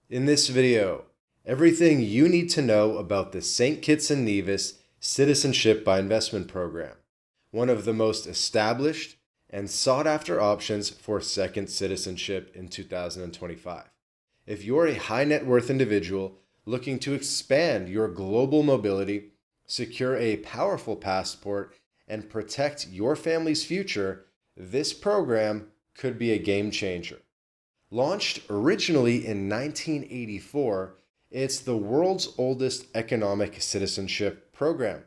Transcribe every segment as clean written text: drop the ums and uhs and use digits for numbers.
In this video, everything you need to know about the St. Kitts and Nevis Citizenship by Investment Program, one of the most established and sought-after options for second citizenship in 2025. If you're a high net worth individual looking to expand your global mobility, secure a powerful passport, and protect your family's future, this program could be a game changer. Launched originally in 1984, it's the world's oldest economic citizenship program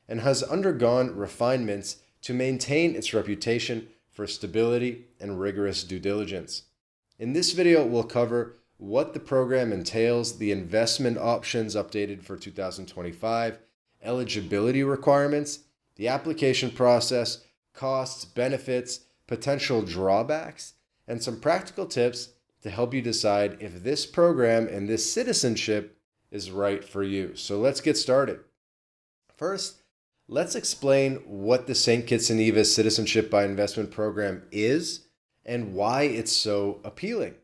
and has undergone refinements to maintain its reputation for stability and rigorous due diligence. In this video, we'll cover what the program entails, the investment options updated for 2025, eligibility requirements, the application process, costs, benefits, potential drawbacks, and some practical tips to help you decide if this program and this citizenship is right for you. So let's get started. First, let's explain what the St. Kitts and Nevis Citizenship by Investment Program is and why it's so appealing.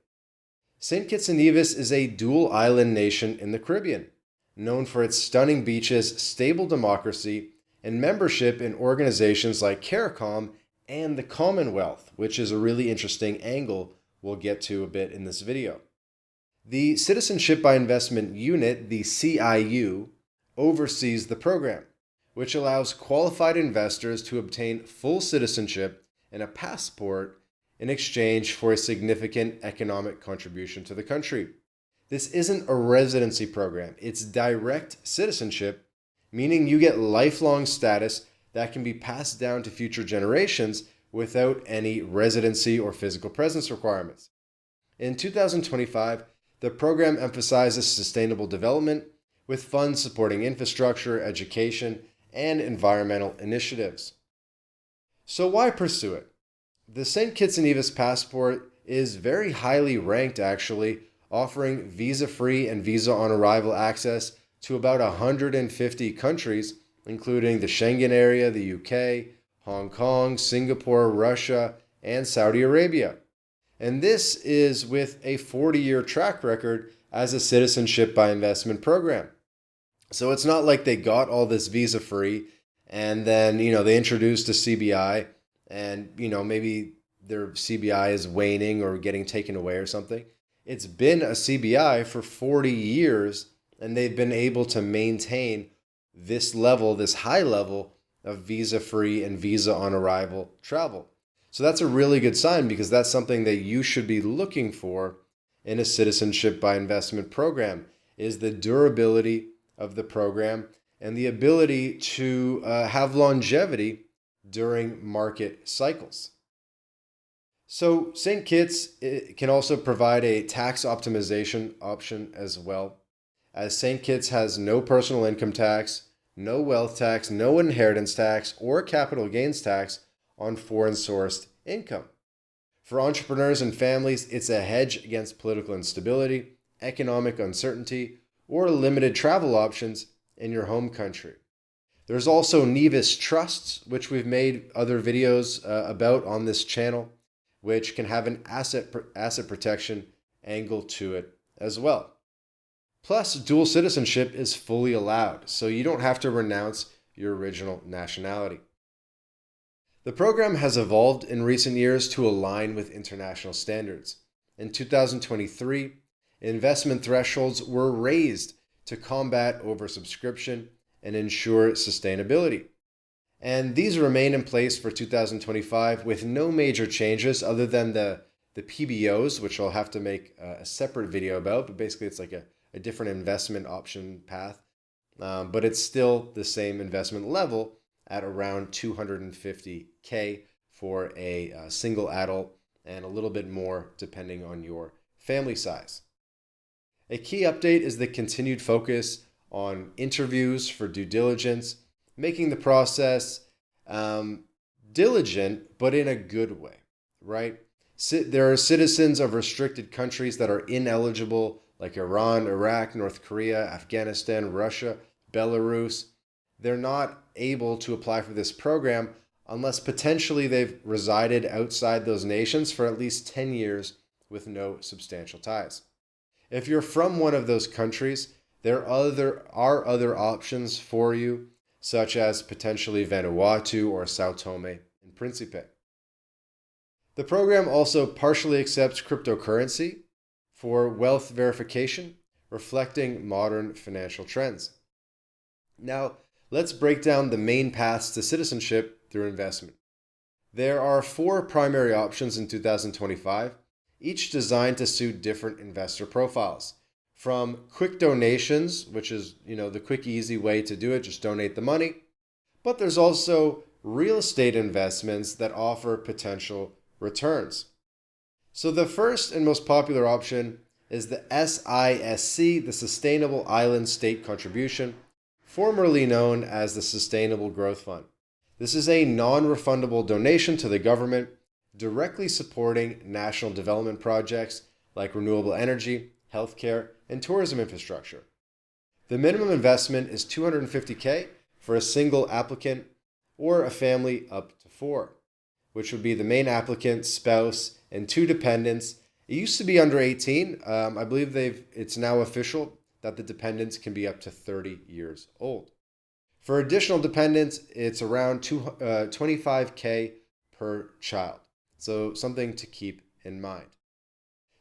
St. Kitts and Nevis is a dual island nation in the Caribbean, known for its stunning beaches, stable democracy, and membership in organizations like CARICOM and the Commonwealth, which is a really interesting angle we'll get to a bit in this video. The Citizenship by Investment Unit, the CIU, oversees the program, which allows qualified investors to obtain full citizenship and a passport in exchange for a significant economic contribution to the country. This isn't a residency program, it's direct citizenship, meaning you get lifelong status that can be passed down to future generations without any residency or physical presence requirements. In 2025, the program emphasizes sustainable development with funds supporting infrastructure, education, and environmental initiatives. So why pursue it? The St. Kitts and Nevis passport is very highly ranked actually, offering visa-free and visa-on-arrival access to about 150 countries, including the Schengen area, the UK, Hong Kong, Singapore, Russia, and Saudi Arabia. And this is with a 40-year track record as a citizenship by investment program. So it's not like they got all this visa-free and then, they introduced a CBI and, maybe their CBI is waning or getting taken away or something. It's been a CBI for 40 years and they've been able to maintain this level, this high level of visa-free and visa-on-arrival travel. So that's a really good sign because that's something that you should be looking for in a citizenship by investment program, is the durability of the program and the ability to have longevity during market cycles. So St. Kitts can also provide a tax optimization option as well, as St. Kitts has no personal income tax, no wealth tax, no inheritance tax, or capital gains tax on foreign-sourced income. For entrepreneurs and families, it's a hedge against political instability, economic uncertainty, or limited travel options in your home country. There's also Nevis trusts, which we've made other videos about on this channel, which can have an asset protection angle to it as well. Plus, dual citizenship is fully allowed, so you don't have to renounce your original nationality. The program has evolved in recent years to align with international standards. In 2023, investment thresholds were raised to combat oversubscription and ensure sustainability. And these remain in place for 2025 with no major changes other than the PBOs, which I'll have to make a separate video about, but basically it's like a different investment option path, but it's still the same investment level at around $250K for a single adult and a little bit more depending on your family size. A key update is the continued focus on interviews for due diligence, making the process diligent, but in a good way, right? There are citizens of restricted countries that are ineligible, like Iran, Iraq, North Korea, Afghanistan, Russia, Belarus. They're not able to apply for this program unless potentially they've resided outside those nations for at least 10 years with no substantial ties. If you're from one of those countries, there are other options for you, such as potentially Vanuatu or Sao Tome and Principe. The program also partially accepts cryptocurrency for wealth verification, reflecting modern financial trends. Now, let's break down the main paths to citizenship through investment. There are 4 primary options in 2025, each designed to suit different investor profiles. From quick donations, which is, the quick, easy way to do it, just donate the money. But there's also real estate investments that offer potential returns. So the first and most popular option is the SISC, the Sustainable Island State Contribution, formerly known as the Sustainable Growth Fund. This is a non-refundable donation to the government, directly supporting national development projects like renewable energy, healthcare, and tourism infrastructure. The minimum investment is $250K for a single applicant or a family up to 4, which would be the main applicant, spouse, and 2 dependents. It used to be under 18. I believe it's now official that the dependents can be up to 30 years old. For additional dependents, it's around $25K per child. So something to keep in mind.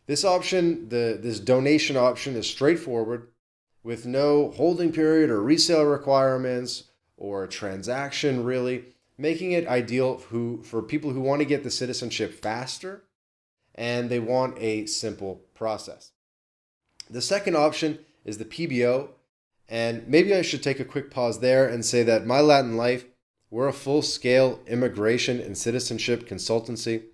This option, this donation option, is straightforward with no holding period or resale requirements or transaction, really, making it ideal for people who want to get the citizenship faster and they want a simple process. The second option is the PBO. And maybe I should take a quick pause there and say that MyLatinLife, we're a full-scale immigration and citizenship consultancy.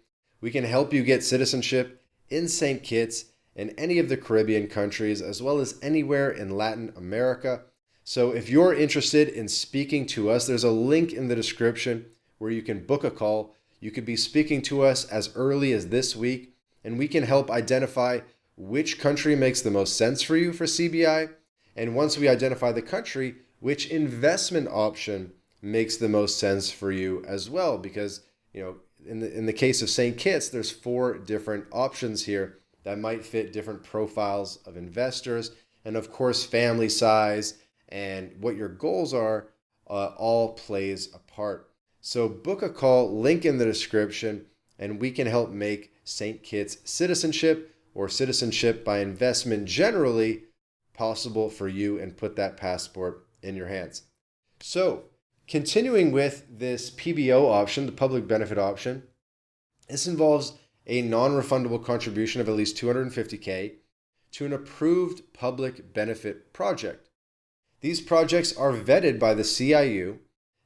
We can help you get citizenship in St. Kitts and any of the Caribbean countries, as well as anywhere in Latin America. So if you're interested in speaking to us, there's a link in the description where you can book a call. You could be speaking to us as early as this week, and we can help identify which country makes the most sense for you for CBI. And once we identify the country, which investment option makes the most sense for you as well? Because, in the case of St. Kitts, there's 4 different options here that might fit different profiles of investors. And of course, family size and what your goals are all plays a part. So book a call, link in the description, and we can help make St. Kitts citizenship or citizenship by investment generally possible for you and put that passport in your hands. So, continuing with this PBO option, the public benefit option, this involves a non-refundable contribution of at least $250K to an approved public benefit project. These projects are vetted by the CIU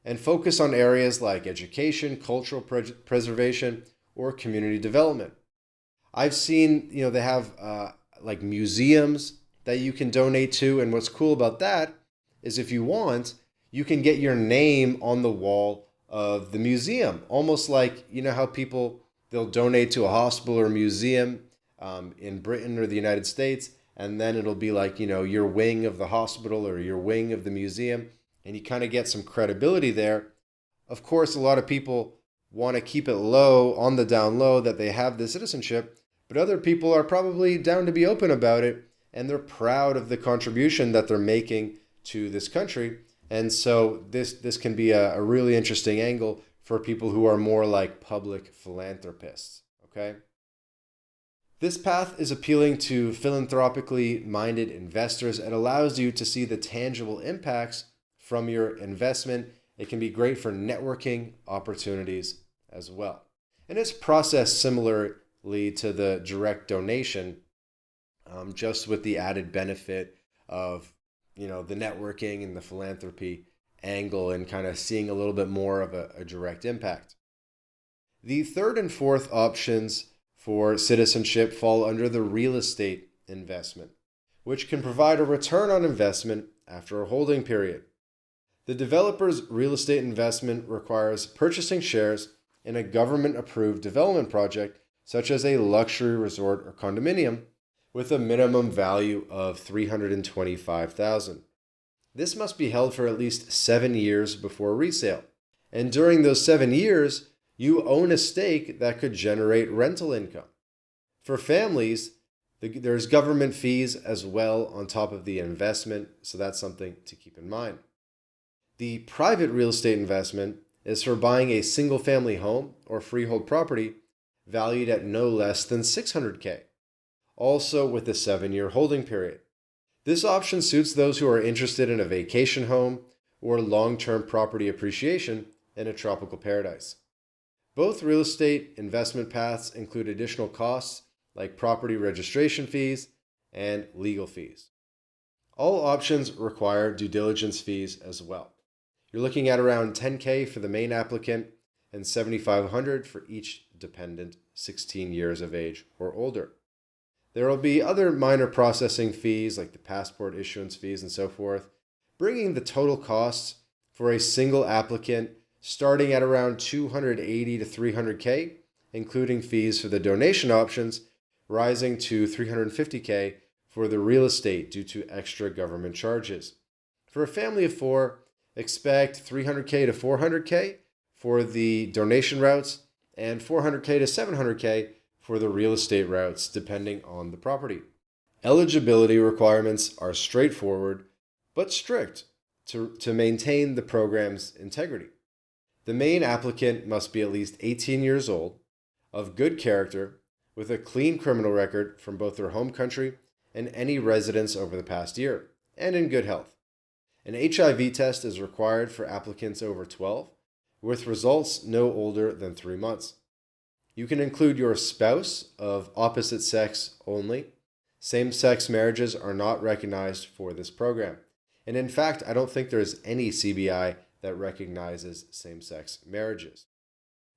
and focus on areas like education, cultural preservation, or community development. I've seen, they have like museums that you can donate to. And what's cool about that is if you want, you can get your name on the wall of the museum. Almost like, how people, they'll donate to a hospital or museum in Britain or the United States. And then it'll be like, your wing of the hospital or your wing of the museum. And you kind of get some credibility there. Of course, a lot of people want to keep it low, on the down low, that they have the citizenship. But other people are probably down to be open about it. And they're proud of the contribution that they're making to this country. And so this can be a really interesting angle for people who are more like public philanthropists, okay? This path is appealing to philanthropically minded investors. It allows you to see the tangible impacts from your investment. It can be great for networking opportunities as well. And it's processed similarly to the direct donation, just with the added benefit of, the networking and the philanthropy angle and kind of seeing a little bit more of a direct impact. The third and fourth options for citizenship fall under the real estate investment, which can provide a return on investment after a holding period. The developer's real estate investment requires purchasing shares in a government-approved development project, such as a luxury resort or condominium, with a minimum value of $325,000. This must be held for at least 7 years before resale. And during those 7 years, you own a stake that could generate rental income. For families, There's government fees as well on top of the investment, so that's something to keep in mind. The private real estate investment is for buying a single-family home or freehold property valued at no less than $600K, also with a 7-year holding period. This option suits those who are interested in a vacation home or long-term property appreciation in a tropical paradise. Both real estate investment paths include additional costs like property registration fees and legal fees. All options require due diligence fees as well. You're looking at around $10K for the main applicant and $7,500 for each dependent 16 years of age or older. There will be other minor processing fees like the passport issuance fees and so forth, bringing the total costs for a single applicant starting at around $280 to $300K, including fees for the donation options, rising to $350K for the real estate due to extra government charges. For a family of 4, expect $300K to $400K for the donation routes and $400K to $700K for the real estate routes, depending on the property. Eligibility requirements are straightforward but strict to maintain the program's integrity. The main applicant must be at least 18 years old, of good character, with a clean criminal record from both their home country and any residence over the past year, and in good health. An HIV test is required for applicants over 12, with results no older than 3 months. You can include your spouse of opposite sex only. Same-sex marriages are not recognized for this program. And in fact, I don't think there's any CBI that recognizes same-sex marriages,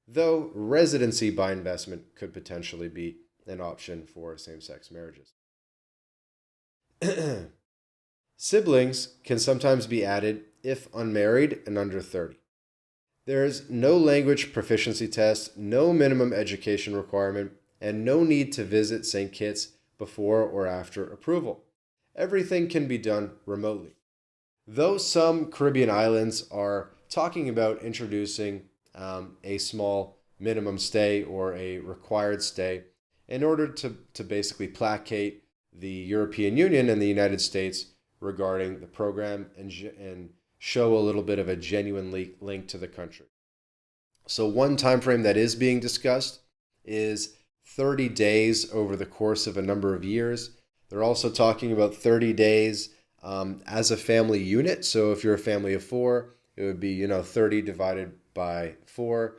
though residency by investment could potentially be an option for same-sex marriages. Siblings can sometimes be added if unmarried and under 30. There's no language proficiency test, no minimum education requirement, and no need to visit St. Kitts before or after approval. Everything can be done remotely. Though some Caribbean islands are talking about introducing a small minimum stay or a required stay in order to basically placate the European Union and the United States regarding the program and show a little bit of a genuine link to the country. So one time frame that is being discussed is 30 days over the course of a number of years. They're also talking about 30 days as a family unit. So if you're a family of 4, it would be 30 divided by 4,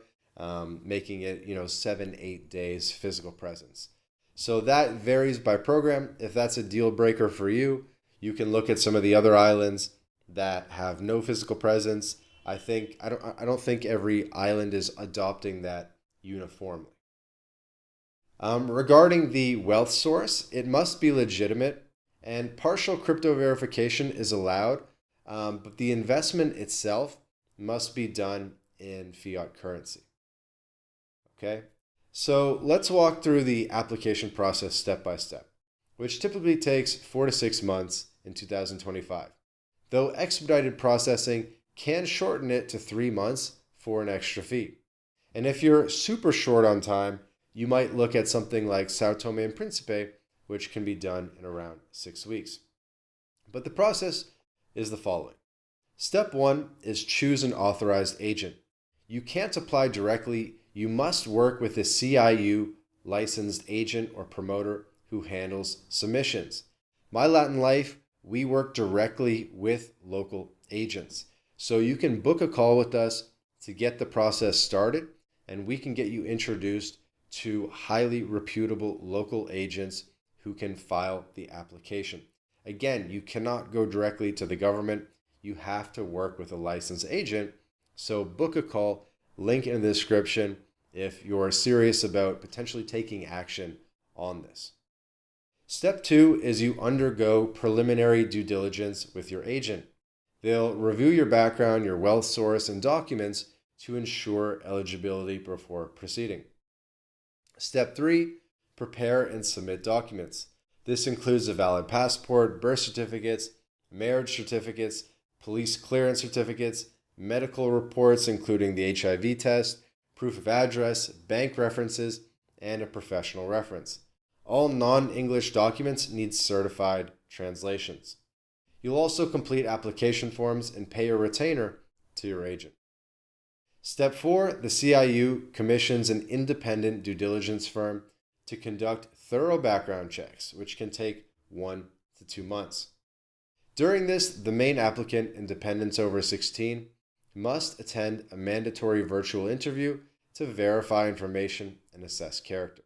making it 7-8 days physical presence. So that varies by program. If that's a deal breaker for you, you can look at some of the other islands that have no physical presence. I don't think every island is adopting that uniformly. Regarding the wealth source, it must be legitimate, and partial crypto verification is allowed, but the investment itself must be done in fiat currency. Okay, so let's walk through the application process step by step, which typically takes 4 to 6 months in 2025, though expedited processing can shorten it to 3 months for an extra fee. And if you're super short on time, you might look at something like Sao Tome and Principe, which can be done in around 6 weeks. But the process is the following. Step 1 is choose an authorized agent. You can't apply directly. You must work with a CIU licensed agent or promoter who handles submissions. MyLatinLife, we work directly with local agents. So you can book a call with us to get the process started, and we can get you introduced to highly reputable local agents who can file the application. Again, you cannot go directly to the government. You have to work with a licensed agent. So book a call, link in the description if you're serious about potentially taking action on this. Step 2 is you undergo preliminary due diligence with your agent. They'll review your background, your wealth source, and documents to ensure eligibility before proceeding. Step 3, prepare and submit documents. This includes a valid passport, birth certificates, marriage certificates, police clearance certificates, medical reports including the HIV test, proof of address, bank references, and a professional reference. All non-English documents need certified translations. You'll also complete application forms and pay a retainer to your agent. Step 4, the CIU commissions an independent due diligence firm to conduct thorough background checks, which can take 1 to 2 months. During this, the main applicant and dependents over 16 must attend a mandatory virtual interview to verify information and assess character.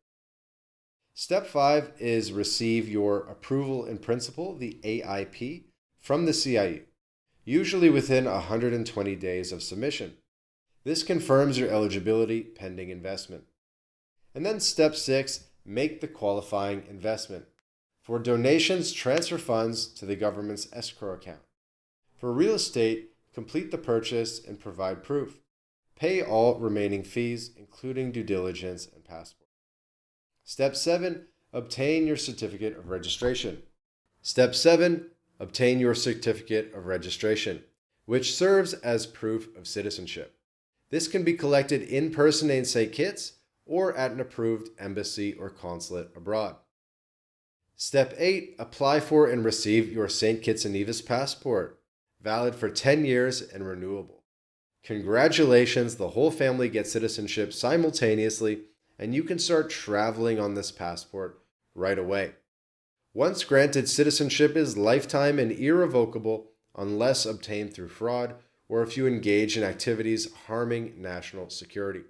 Step 5 is receive your approval in principle, the AIP, from the CIU, usually within 120 days of submission. This confirms your eligibility pending investment. And then step 6, make the qualifying investment. For donations, transfer funds to the government's escrow account. For real estate, complete the purchase and provide proof. Pay all remaining fees, including due diligence and passport. Step 7, obtain your certificate of registration. Step 7, obtain your certificate of registration, which serves as proof of citizenship. This can be collected in person in St. Kitts or at an approved embassy or consulate abroad. Step 8, apply for and receive your St. Kitts and Nevis passport, valid for 10 years and renewable. Congratulations, the whole family gets citizenship simultaneously, and you can start traveling on this passport right away. Once granted, citizenship is lifetime and irrevocable unless obtained through fraud or if you engage in activities harming national security.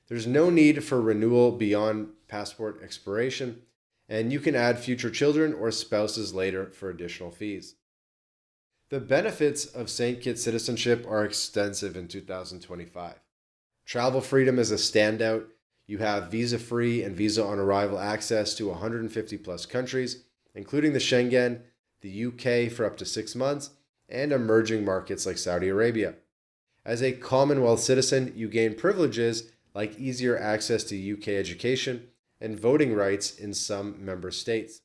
There's no need for renewal beyond passport expiration, and you can add future children or spouses later for additional fees. The benefits of St. Kitts citizenship are extensive in 2025. Travel freedom is a standout. You have visa-free and visa-on-arrival access to 150 plus countries, including the Schengen, the UK for up to 6 months, and emerging markets like Saudi Arabia. As a Commonwealth citizen, you gain privileges like easier access to UK education and voting rights in some member states.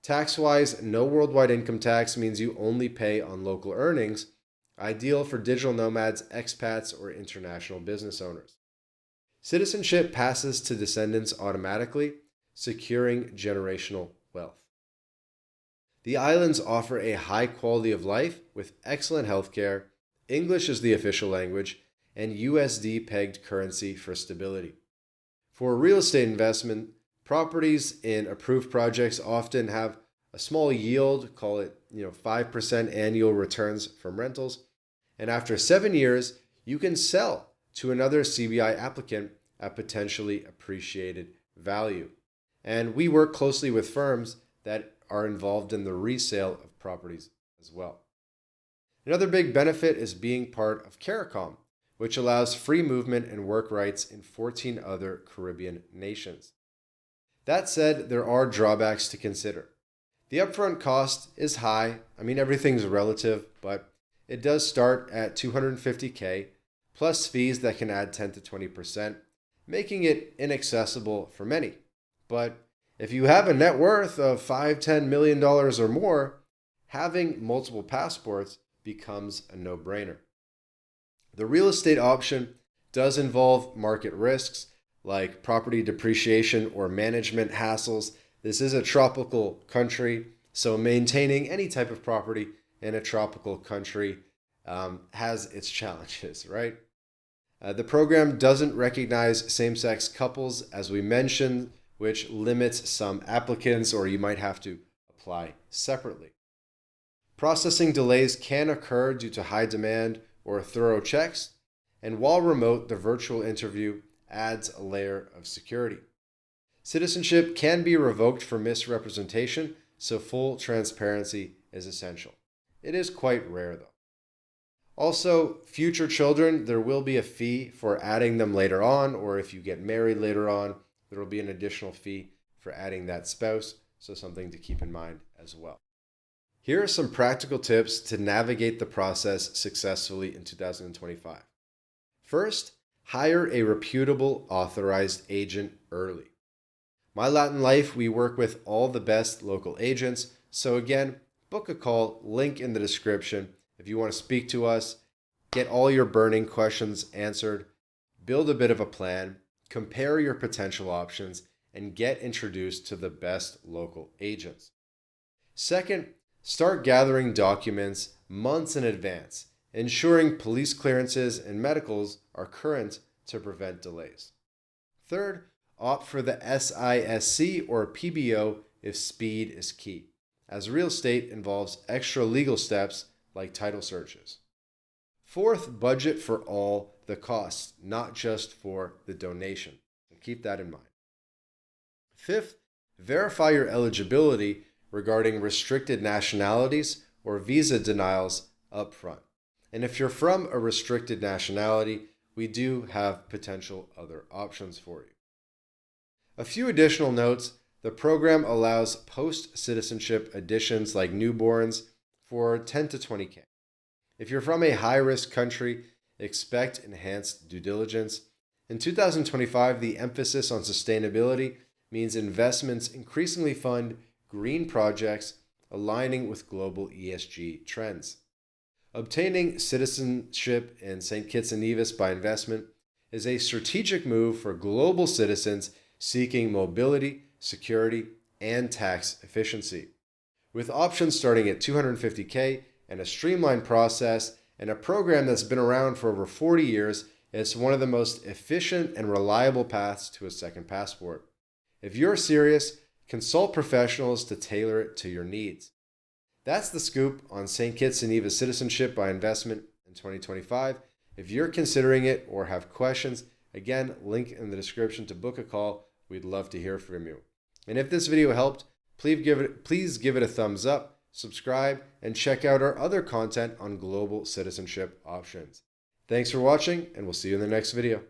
Tax-wise, no worldwide income tax means you only pay on local earnings, ideal for digital nomads, expats, or international business owners. Citizenship passes to descendants automatically, securing generational wealth. The islands offer a high quality of life with excellent healthcare, English is the official language, and USD pegged currency for stability. For real estate investment, properties in approved projects often have a small yield, call it 5% annual returns from rentals, and after 7 years, you can sell to another CBI applicant at potentially appreciated value. And we work closely with firms that are involved in the resale of properties as well. Another big benefit is being part of CARICOM, which allows free movement and work rights in 14 other Caribbean nations. That said, there are drawbacks to consider. The upfront cost is high. Everything's relative, but it does start at $250K, plus fees that can add 10 to 20%, making it inaccessible for many. But if you have a net worth of $5-10 million or more, having multiple passports becomes a no-brainer. The real estate option does involve market risks like property depreciation or management hassles. This is a tropical country, so maintaining any type of property in a tropical country has its challenges, right? The program doesn't recognize same-sex couples, as we mentioned, which limits some applicants, or you might have to apply separately. Processing delays can occur due to high demand or thorough checks, and while remote, the virtual interview adds a layer of security. Citizenship can be revoked for misrepresentation, so full transparency is essential. It is quite rare though. Also, future children, there will be a fee for adding them later on, or if you get married later on, there will be an additional fee for adding that spouse, so something to keep in mind as well. Here are some practical tips to navigate the process successfully in 2025. First, hire a reputable authorized agent early. MyLatinLife, we work with all the best local agents, so again, book a call, link in the description. If you want to speak to us, get all your burning questions answered, build a bit of a plan, compare your potential options, and get introduced to the best local agents. Second, start gathering documents months in advance, ensuring police clearances and medicals are current to prevent delays. Third, opt for the SISC or PBO if speed is key, as real estate involves extra legal steps like title searches. Fourth, budget for all the costs, not just for the donation. So keep that in mind. Fifth, verify your eligibility regarding restricted nationalities or visa denials up front. And if you're from a restricted nationality, we do have potential other options for you. A few additional notes: the program allows post-citizenship additions like newborns for 10 to 20K. If you're from a high-risk country, expect enhanced due diligence. In 2025, the emphasis on sustainability means investments increasingly fund green projects aligning with global ESG trends. Obtaining citizenship in St. Kitts and Nevis by investment is a strategic move for global citizens seeking mobility, security, and tax efficiency. With options starting at $250K and a streamlined process and a program that's been around for over 40 years, it's one of the most efficient and reliable paths to a second passport. If you're serious, consult professionals to tailor it to your needs. That's the scoop on St. Kitts and Nevis citizenship by investment in 2025. If you're considering it or have questions, again, link in the description to book a call. We'd love to hear from you. And if this video helped, please give it a thumbs up, subscribe, and check out our other content on global citizenship options. Thanks for watching, and we'll see you in the next video.